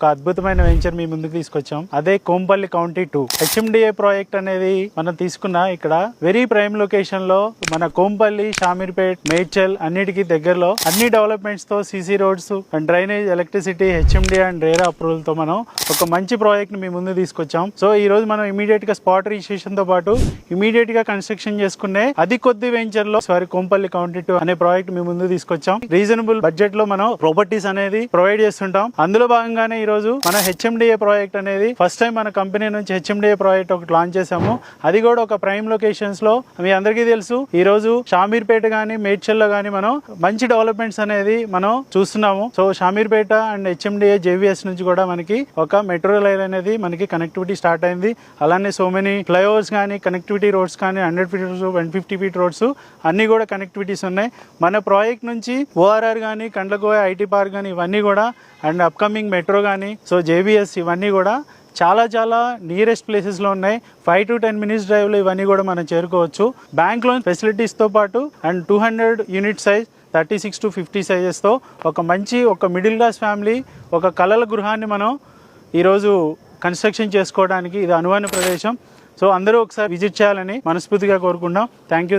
ఒక అద్భుతమైన వెంచర్ మీ ముందుకు తీసుకొచ్చాం. అదే కోంపల్లి కౌంటీ 2 హెచ్ఎండిఏ ప్రాజెక్ట్ అనేది మనం తీసుకున్న ఇక్కడ వెరీ ప్రైమ్ లొకేషన్ లో మన కోంపల్లి, షామీర్పేట్, మేడ్చల్ అన్నిటికీ దగ్గరలో అన్ని డెవలప్మెంట్స్ తో CC roads and drainage, electricity, HMDA and RERA approval తో మనం ఒక మంచి ప్రాజెక్ట్ ని మీ ముందు తీసుకొచ్చాం. సో ఈ రోజు మనం ఇమీడియట్ గా స్పాట్ రిజిస్ట్రేషన్ తో పాటు ఇమీడియట్ గా కన్స్ట్రక్షన్ చేసుకునే అది కొద్ది వెంచర్ లో కోంపల్లి కౌంటీ 2 అనే ప్రాజెక్ట్ మీ ముందు తీసుకొచ్చాం. రీజనబుల్ బడ్జెట్ లో మనం ప్రాపర్టీస్ అనేది ప్రొవైడ్ చేస్తుంటాం. అందులో భాగంగానే ఈ రోజు మన హెచ్ఎండిఏ ప్రాజెక్ట్ అనేది ఫస్ట్ టైం మన కంపెనీ నుంచి హెచ్ఎండిఏ ప్రాజెక్ట్ ఒకటి లాంచ్ చేసాము. అది కూడా ఒక ప్రైమ్ లొకేషన్స్ లో. మీ అందరికీ తెలుసు ఈ రోజు షామీర్పేట గానీ మేడ్చల్ లో గానీ మనం మంచి డెవలప్మెంట్స్ అనేది మనం చూస్తున్నాము. So Shamirpet and HMDA JVS నుంచి కూడా మనకి ఒక మెట్రో రైల్ అనేది మనకి కనెక్టివిటీ స్టార్ట్ అయింది. అలానే సో మెనీ ఫ్లైఓవర్స్ కానీ, కనెక్టివిటీ రోడ్స్ కానీ, 100 ఫీట్ 150 ఫీట్ రోడ్స్ అన్ని కూడా కనెక్టివిటీస్ ఉన్నాయి. మన ప్రాజెక్ట్ నుంచి ఓఆర్ఆర్ కానీ, కండ్లకోయ ఐటీ పార్క్ కానీ ఇవన్నీ కూడా అండ్ అప్కమింగ్ మెట్రో కానీ, సో జేబీఎస్ ఇవన్నీ కూడా చాలా నియరెస్ట్ ప్లేసెస్లో ఉన్నాయి. 5 to 10 minutes డ్రైవ్లో ఇవన్నీ కూడా మనం చేరుకోవచ్చు. బ్యాంక్ లోన్ ఫెసిలిటీస్తో పాటు అండ్ 200 యూనిట్ సైజ్ 36 to 50 సైజెస్తో ఒక మంచి ఒక మిడిల్ క్లాస్ ఫ్యామిలీ ఒక కలల గృహాన్ని మనం ఈరోజు కన్స్ట్రక్షన్ చేసుకోవడానికి ఇది అనువైన ప్రదేశం. సో అందరూ ఒకసారి విజిట్ చేయాలని మనస్ఫూర్తిగా కోరుకుంటాం. Thank you.